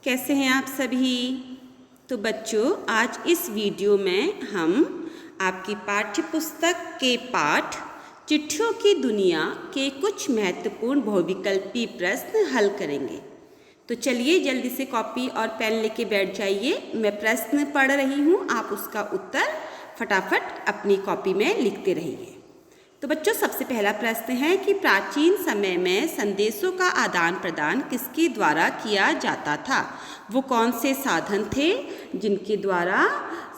कैसे हैं आप सभी। तो बच्चों, आज इस वीडियो में हम आपकी पाठ्य पुस्तक के पाठ चिट्ठियों की दुनिया के कुछ महत्वपूर्ण बहुविकल्पी प्रश्न हल करेंगे। तो चलिए जल्दी से कॉपी और पेन लेके बैठ जाइए। मैं प्रश्न पढ़ रही हूँ, आप उसका उत्तर फटाफट अपनी कॉपी में लिखते रहिए। तो बच्चों, सबसे पहला प्रश्न है कि प्राचीन समय में संदेशों का आदान प्रदान किसके द्वारा किया जाता था? वो कौन से साधन थे जिनके द्वारा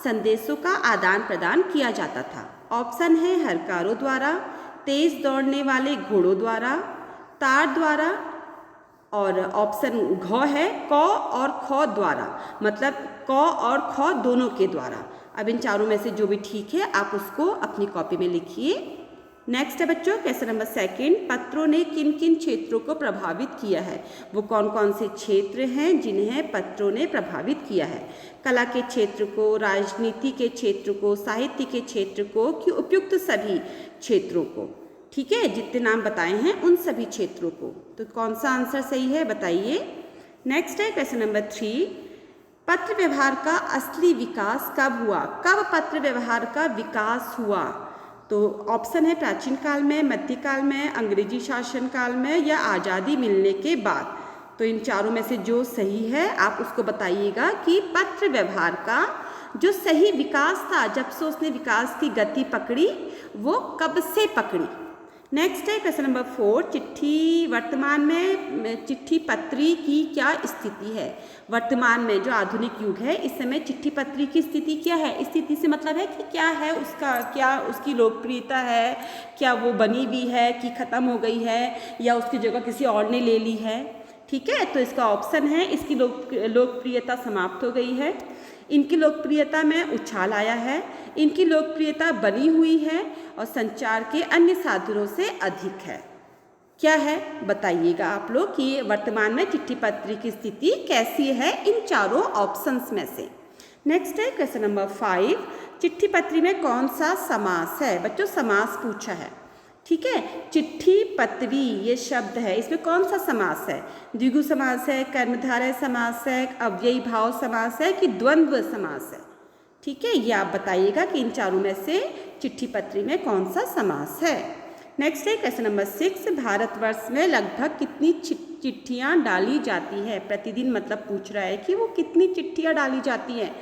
संदेशों का आदान प्रदान किया जाता था? ऑप्शन है हरकारों द्वारा, तेज दौड़ने वाले घोड़ों द्वारा, तार द्वारा, और ऑप्शन घ है क और ख द्वारा, मतलब क और ख दोनों के द्वारा। अब इन चारों में से जो भी ठीक है आप उसको अपनी कॉपी में लिखिए। नेक्स्ट है बच्चों क्वेश्चन नंबर सेकंड, पत्रों ने किन किन क्षेत्रों को प्रभावित किया है? वो कौन कौन से क्षेत्र हैं जिन्हें पत्रों ने प्रभावित किया है? कला के क्षेत्र को, राजनीति के क्षेत्र को, साहित्य के क्षेत्र को, कि उपयुक्त सभी क्षेत्रों को? ठीक है, जितने नाम बताए हैं उन सभी क्षेत्रों को। तो कौन सा आंसर सही है बताइए। नेक्स्ट है क्वेश्चन नंबर 3, पत्र व्यवहार का असली विकास कब हुआ? कब पत्र व्यवहार का विकास हुआ? तो ऑप्शन है प्राचीन काल में, मध्यकाल में, अंग्रेजी शासन काल में, या आज़ादी मिलने के बाद। तो इन चारों में से जो सही है आप उसको बताइएगा कि पत्र व्यवहार का जो सही विकास था, जब से उसने विकास की गति पकड़ी, वो कब से पकड़ी। नेक्स्ट है क्वेश्चन नंबर 4, वर्तमान में चिट्ठी पत्री की क्या स्थिति है? वर्तमान में जो आधुनिक युग है इस समय चिट्ठी पत्री की स्थिति क्या है? स्थिति से मतलब है कि क्या है उसका, क्या उसकी लोकप्रियता है, क्या वो बनी हुई है कि ख़त्म हो गई है, या उसकी जगह किसी और ने ले ली है। ठीक है, तो इसका ऑप्शन है इसकी लोकप्रियता समाप्त हो गई है, इनकी लोकप्रियता में उछाल आया है, इनकी लोकप्रियता बनी हुई है, और संचार के अन्य साधनों से अधिक है। क्या है बताइएगा आप लोग कि वर्तमान में चिट्ठी पत्री की स्थिति कैसी है इन चारों ऑप्शंस में से। नेक्स्ट है क्वेश्चन नंबर 5, चिट्ठी पत्री में कौन सा समास है? बच्चों समास पूछा है। ठीक है, चिट्ठी पत्री ये शब्द है, इसमें कौन सा समास है? द्विगु समास है, कर्मधारय समास है, अव्ययी भाव समास है, कि द्वंद्व समास है? ठीक है, ये आप बताइएगा कि इन चारों में से चिट्ठी पत्री में कौन सा समास है। नेक्स्ट है क्वेश्चन नंबर 6, भारतवर्ष में लगभग कितनी चिट्ठियाँ डाली जाती है प्रतिदिन? मतलब पूछ रहा है कि वो कितनी चिट्ठियाँ डाली जाती हैं।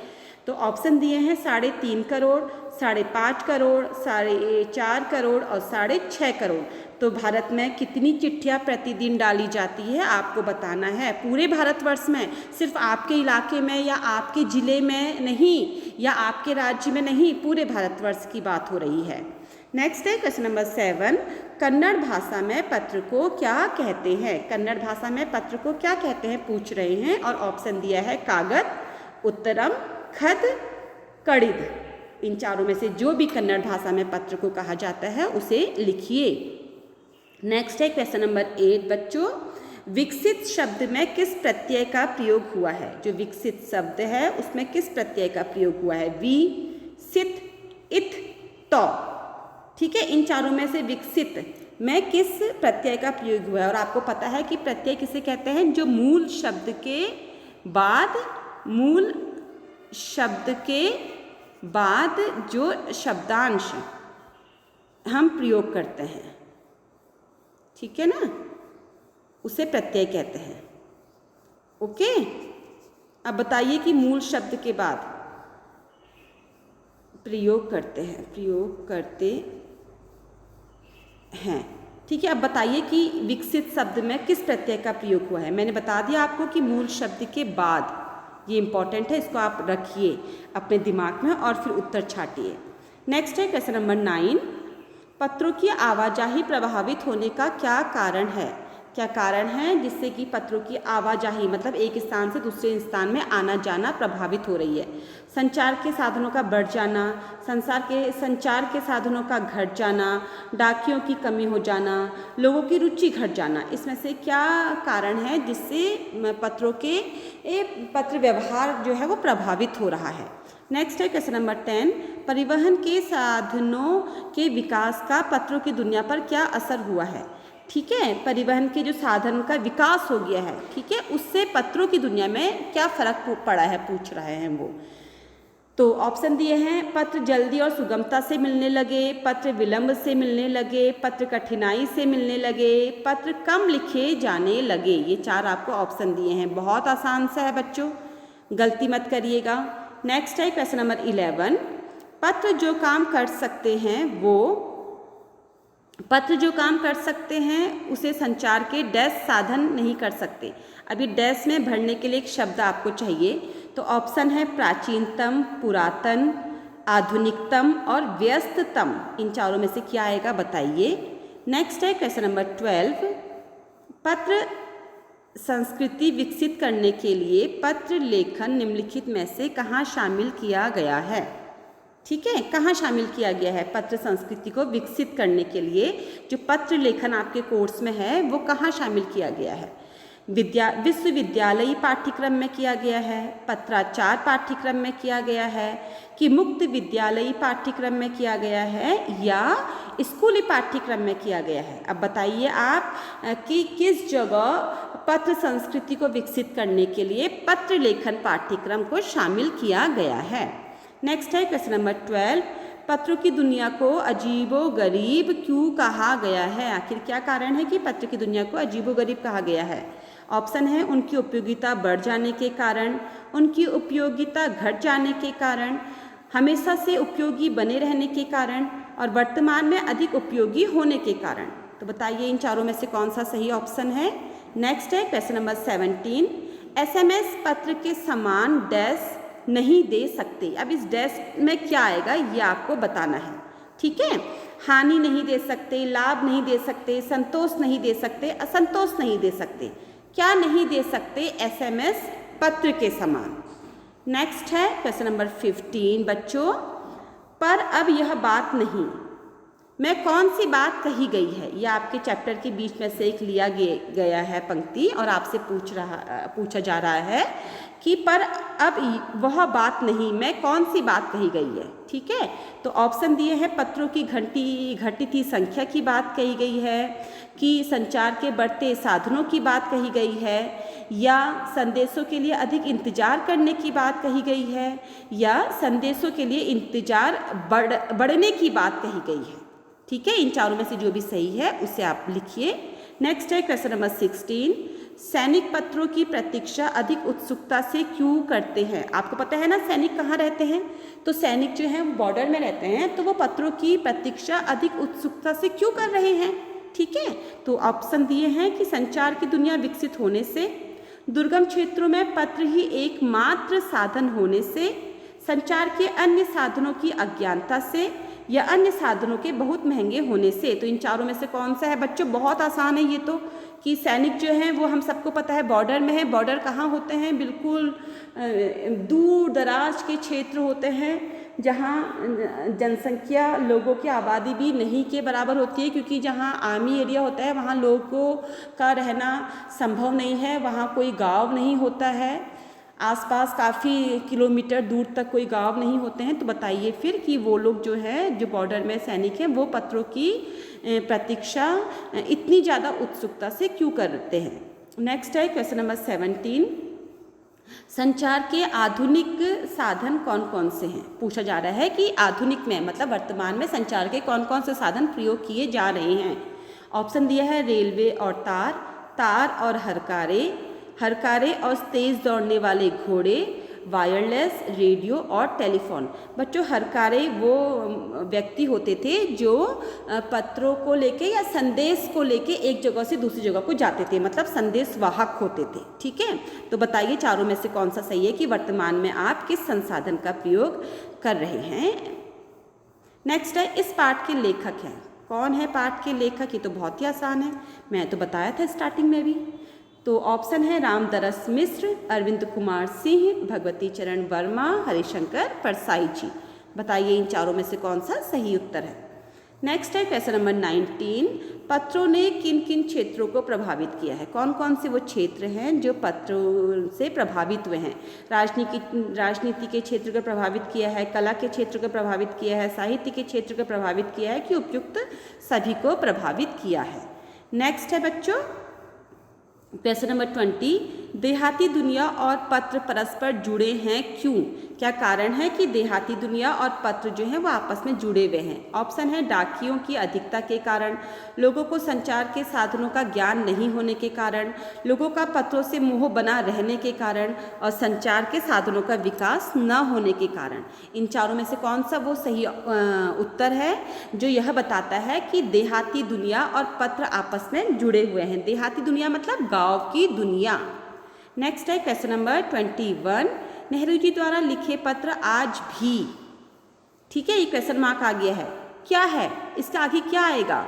तो ऑप्शन दिए हैं 3.5 करोड़, 5.5 करोड़, 4.5 करोड़ और 6.5 करोड़। तो भारत में कितनी चिट्ठियाँ प्रतिदिन डाली जाती है आपको बताना है। पूरे भारतवर्ष में, सिर्फ आपके इलाके में या आपके ज़िले में नहीं, या आपके राज्य में नहीं, पूरे भारतवर्ष की बात हो रही है। नेक्स्ट है क्वेश्चन नंबर 7, कन्नड़ भाषा में पत्र को क्या कहते हैं? कन्नड़ भाषा में पत्र को क्या कहते हैं पूछ रहे हैं, और ऑप्शन दिया है कागज, उत्तरम, खत, कड़िद। इन चारों में से जो भी कन्नड़ भाषा में पत्र को कहा जाता है उसे लिखिए। नेक्स्ट है क्वेश्चन नंबर 8 बच्चों, विकसित शब्द में किस प्रत्यय का प्रयोग हुआ है? जो विकसित शब्द है उसमें किस प्रत्यय का प्रयोग हुआ है? वी, सित, इत, तो। ठीक है, इन चारों में से विकसित में किस प्रत्यय का प्रयोग हुआ है? और आपको पता है कि प्रत्यय किसे कहते हैं? जो मूल शब्द के बाद जो शब्दांश हम प्रयोग करते हैं, ठीक है ना, उसे प्रत्यय कहते हैं। ओके, अब बताइए कि मूल शब्द के बाद प्रयोग करते हैं। ठीक है, अब बताइए कि विकसित शब्द में किस प्रत्यय का प्रयोग हुआ है। मैंने बता दिया आपको कि मूल शब्द के बाद, ये इंपॉर्टेंट है, इसको आप रखिए अपने दिमाग में और फिर उत्तर छाटिए। नेक्स्ट है क्वेश्चन नंबर 9, पत्रों की आवाजाही प्रभावित होने का क्या कारण है? क्या कारण है जिससे कि पत्रों की आवाजाही, मतलब एक स्थान से दूसरे स्थान में आना जाना प्रभावित हो रही है? संचार के साधनों का बढ़ जाना, संचार के साधनों का घट जाना, डाकियों की कमी हो जाना, लोगों की रुचि घट जाना। इसमें से क्या कारण है जिससे पत्र व्यवहार जो है वो प्रभावित हो रहा है? नेक्स्ट है क्वेश्चन नंबर 10, परिवहन के साधनों के विकास का पत्रों की दुनिया पर क्या असर हुआ है? ठीक है, परिवहन के जो साधन का विकास हो गया है, ठीक है, उससे पत्रों की दुनिया में क्या फ़र्क पड़ा है पूछ रहे हैं वो। तो ऑप्शन दिए हैं, पत्र जल्दी और सुगमता से मिलने लगे, पत्र विलंब से मिलने लगे, पत्र कठिनाई से मिलने लगे, पत्र कम लिखे जाने लगे। ये 4 आपको ऑप्शन दिए हैं। बहुत आसान सा है बच्चों, गलती मत करिएगा। नेक्स्ट है क्वेश्चन नंबर 11, पत्र जो काम कर सकते हैं उसे संचार के डैश साधन नहीं कर सकते। अभी डैश में भरने के लिए एक शब्द आपको चाहिए, तो ऑप्शन है प्राचीनतम, पुरातन, आधुनिकतम और व्यस्ततम। इन चारों में से क्या आएगा बताइए। नेक्स्ट है क्वेश्चन नंबर 12, पत्र संस्कृति विकसित करने के लिए पत्र लेखन निम्नलिखित में से कहाँ शामिल किया गया है। ठीक है, कहाँ शामिल किया गया है पत्र संस्कृति को विकसित करने के लिए जो पत्र लेखन आपके कोर्स में है वो कहाँ शामिल किया गया है। विश्वविद्यालयी पाठ्यक्रम में किया गया है, पत्राचार पाठ्यक्रम में किया गया है, कि मुक्त विद्यालयी पाठ्यक्रम में किया गया है या स्कूली पाठ्यक्रम में किया गया है। अब बताइए आप कि किस जगह पत्र संस्कृति को विकसित करने के लिए पत्र लेखन पाठ्यक्रम को शामिल किया गया है। नेक्स्ट है क्वेश्चन नंबर 12, पत्रों की दुनिया को अजीबोगरीब क्यों कहा गया है। आखिर क्या कारण है कि पत्र की दुनिया को अजीबोगरीब कहा गया है। ऑप्शन है उनकी उपयोगिता बढ़ जाने के कारण, उनकी उपयोगिता घट जाने के कारण, हमेशा से उपयोगी बने रहने के कारण और वर्तमान में अधिक उपयोगी होने के कारण। तो बताइए इन चारों में से कौन सा सही ऑप्शन है। नेक्स्ट है क्वेश्चन नंबर 17, SMS पत्र के समान डैश नहीं दे सकते। अब इस डैश में क्या आएगा ये आपको बताना है। ठीक है, हानि नहीं दे सकते, लाभ नहीं दे सकते, संतोष नहीं दे सकते, असंतोष नहीं दे सकते। क्या नहीं दे सकते SMS पत्र के समान। नेक्स्ट है क्वेश्चन नंबर 15 बच्चों, पर अब यह बात नहीं मैं कौन सी बात कही गई है। यह आपके चैप्टर के बीच में से एक लिया गया है पंक्ति और आपसे पूछा जा रहा है कि पर अब वह बात नहीं मैं कौन सी बात कही गई है। ठीक है, तो ऑप्शन दिए हैं, पत्रों की घटती संख्या की बात कही गई है, कि संचार के बढ़ते साधनों की बात कही गई है, या संदेशों के लिए अधिक इंतजार करने की बात कही गई है, या संदेशों के लिए इंतजार बढ़ने की बात कही गई है। ठीक है, इन चारों में से जो भी सही है उसे आप लिखिए। नेक्स्ट है क्वेश्चन नंबर 16, सैनिक पत्रों की प्रतीक्षा अधिक उत्सुकता से क्यों करते हैं। आपको पता है ना सैनिक कहाँ रहते हैं, तो सैनिक जो हैं वो बॉर्डर में रहते हैं, तो वो पत्रों की प्रतीक्षा अधिक उत्सुकता से क्यों कर रहे हैं। ठीक है, तो ऑप्शन दिए हैं कि संचार की दुनिया विकसित होने से, दुर्गम क्षेत्रों में पत्र ही एकमात्र साधन होने से, संचार के अन्य साधनों की अज्ञानता से, या अन्य साधनों के बहुत महंगे होने से। तो इन चारों में से कौन सा है बच्चों। बहुत आसान है ये तो, कि सैनिक जो हैं वो हम सबको पता है बॉर्डर में है। बॉर्डर कहाँ होते हैं, बिल्कुल दूर दराज के क्षेत्र होते हैं जहाँ जनसंख्या लोगों की आबादी भी नहीं के बराबर होती है, क्योंकि जहाँ आर्मी एरिया होता है वहाँ लोगों का रहना संभव नहीं है, वहाँ कोई गांव नहीं होता है, आसपास काफ़ी किलोमीटर दूर तक कोई गांव नहीं होते हैं। तो बताइए फिर कि वो लोग जो है जो बॉर्डर में सैनिक हैं वो पत्रों की प्रतीक्षा इतनी ज़्यादा उत्सुकता से क्यों करते हैं। नेक्स्ट है क्वेश्चन नंबर 17, संचार के आधुनिक साधन कौन कौन से हैं। पूछा जा रहा है कि आधुनिक में मतलब वर्तमान में संचार के कौन कौन से साधन प्रयोग किए जा रहे हैं। ऑप्शन दिया है रेलवे और तार और हरकारे और तेज दौड़ने वाले घोड़े, वायरलेस, रेडियो और टेलीफोन। बच्चों हरकारे वो व्यक्ति होते थे जो पत्रों को लेके या संदेश को लेके एक जगह से दूसरी जगह को जाते थे, मतलब संदेश वाहक होते थे। ठीक है, तो बताइए चारों में से कौन सा सही है कि वर्तमान में आप किस संसाधन का प्रयोग कर रहे हैं। नेक्स्ट है इस पाठ के लेखक हैं। कौन है पाठ के लेखक, ये तो बहुत ही आसान है, मैं तो बताया था स्टार्टिंग में भी। तो ऑप्शन है रामदरस मिश्र, अरविंद कुमार सिंह, भगवती चरण वर्मा, हरिशंकर परसाई जी। बताइए इन चारों में से कौन सा सही उत्तर है। नेक्स्ट है क्वेश्चन नंबर 19, पत्रों ने किन किन क्षेत्रों को प्रभावित किया है। कौन कौन से वो क्षेत्र हैं जो पत्रों से प्रभावित हुए हैं। राजनीति के क्षेत्र को प्रभावित किया है, कला के क्षेत्र को प्रभावित किया है, साहित्य के क्षेत्र को प्रभावित किया है, कि उपयुक्त सभी को प्रभावित किया है। नेक्स्ट है बच्चों क्वेश्चन नंबर 20, देहाती दुनिया और पत्र परस्पर जुड़े हैं क्यों? क्या कारण है कि देहाती दुनिया और पत्र जो हैं वो आपस में जुड़े हुए हैं? ऑप्शन है डाकियों की अधिकता के कारण, लोगों को संचार के साधनों का ज्ञान नहीं होने के कारण, लोगों का पत्रों से मोह बना रहने के कारण और संचार के साधनों का विकास न होने के कारण। इन चारों में से कौन सा वो सही उत्तर है जो यह बताता है कि देहाती दुनिया और पत्र आपस में जुड़े हुए हैं? देहाती दुनिया मतलब गाँव की दुनिया। नेक्स्ट है क्वेश्चन नंबर 21, नेहरू जी द्वारा लिखे पत्र आज भी, ठीक है, ये क्वेश्चन मार्क आ गया है, क्या है इसका आगे क्या आएगा?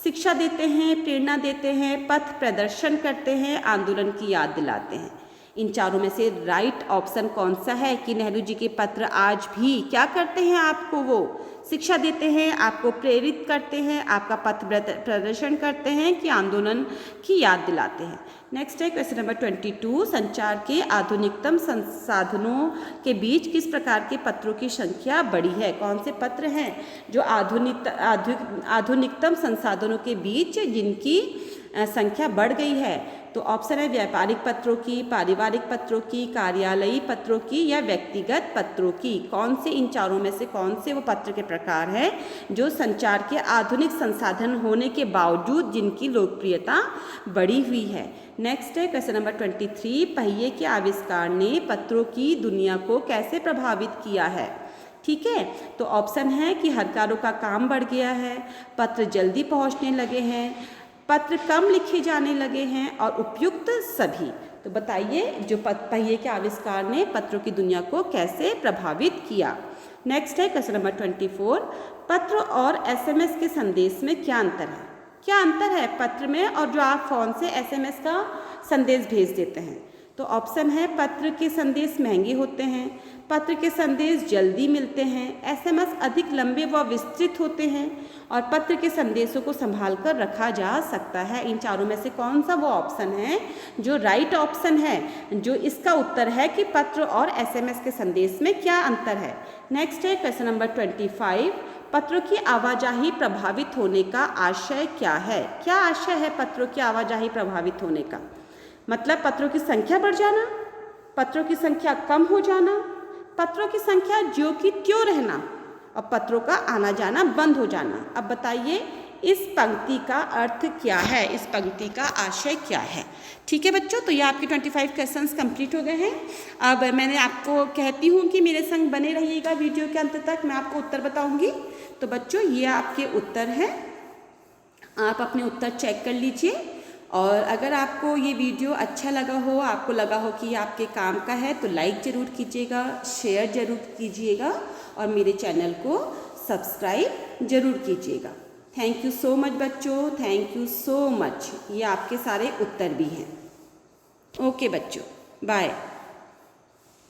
शिक्षा देते हैं, प्रेरणा देते हैं, पथ प्रदर्शन करते हैं, आंदोलन की याद दिलाते हैं। इन चारों में से राइट ऑप्शन कौन सा है कि नेहरू जी के पत्र आज भी क्या करते हैं? आपको वो शिक्षा देते हैं, आपको प्रेरित करते हैं, आपका पथ प्रदर्शन करते हैं कि आंदोलन की याद दिलाते हैं। नेक्स्ट है क्वेश्चन नंबर 22, संचार के आधुनिकतम संसाधनों के बीच किस प्रकार के पत्रों की संख्या बढ़ी है? कौन से पत्र हैं जो आधुनिकतम संसाधनों के बीच जिनकी संख्या बढ़ गई है? तो ऑप्शन है व्यापारिक पत्रों की, पारिवारिक पत्रों की, कार्यालयी पत्रों की या व्यक्तिगत पत्रों की। कौन से इन चारों में से कौन से वो पत्र के प्रकार हैं जो संचार के आधुनिक संसाधन होने के बावजूद जिनकी लोकप्रियता बढ़ी हुई है? नेक्स्ट है क्वेश्चन नंबर 23, पहिए के आविष्कार ने पत्रों की दुनिया को कैसे प्रभावित किया है? ठीक है, तो ऑप्शन है कि हरकारों का काम बढ़ गया है, पत्र जल्दी पहुंचने लगे हैं, पत्र कम लिखे जाने लगे हैं और उपयुक्त सभी। तो बताइए जो पहिए के आविष्कार ने पत्रों की दुनिया को कैसे प्रभावित किया? नेक्स्ट है क्वेश्चन नंबर 24, पत्र और एसएमएस के संदेश में क्या अंतर है? क्या अंतर है पत्र में और जो आप फ़ोन से एसएमएस का संदेश भेज देते हैं? तो ऑप्शन है पत्र के संदेश महंगे होते हैं, पत्र के संदेश जल्दी मिलते हैं, एसएमएस अधिक लंबे व विस्तृत होते हैं और पत्र के संदेशों को संभाल कर रखा जा सकता है। इन चारों में से कौन सा वो ऑप्शन है जो राइट ऑप्शन है, जो इसका उत्तर है कि पत्र और एसएमएस के संदेश में क्या अंतर है? नेक्स्ट है क्वेश्चन नंबर 25, पत्रों की आवाजाही प्रभावित होने का आशय क्या है? क्या आशय है पत्रों की आवाजाही प्रभावित होने का? मतलब पत्रों की संख्या बढ़ जाना, पत्रों की संख्या कम हो जाना, पत्रों की संख्या ज्यों की त्यों रहना और पत्रों का आना जाना बंद हो जाना। अब बताइए इस पंक्ति का अर्थ क्या है, इस पंक्ति का आशय क्या है? ठीक है बच्चों, तो ये आपके 25 क्वेश्चंस कंप्लीट हो गए हैं। अब मैंने आपको कहती हूँ कि मेरे संग बने रहिएगा वीडियो के अंत तक, मैं आपको उत्तर बताऊँगी। तो बच्चों ये आपके उत्तर हैं, आप अपने उत्तर चेक कर लीजिए और अगर आपको ये वीडियो अच्छा लगा हो, आपको लगा हो कि ये आपके काम का है तो लाइक ज़रूर कीजिएगा, शेयर ज़रूर कीजिएगा और मेरे चैनल को सब्सक्राइब ज़रूर कीजिएगा। थैंक यू सो मच बच्चों, थैंक यू सो मच। ये आपके सारे उत्तर भी हैं। ओके बच्चों, बाय।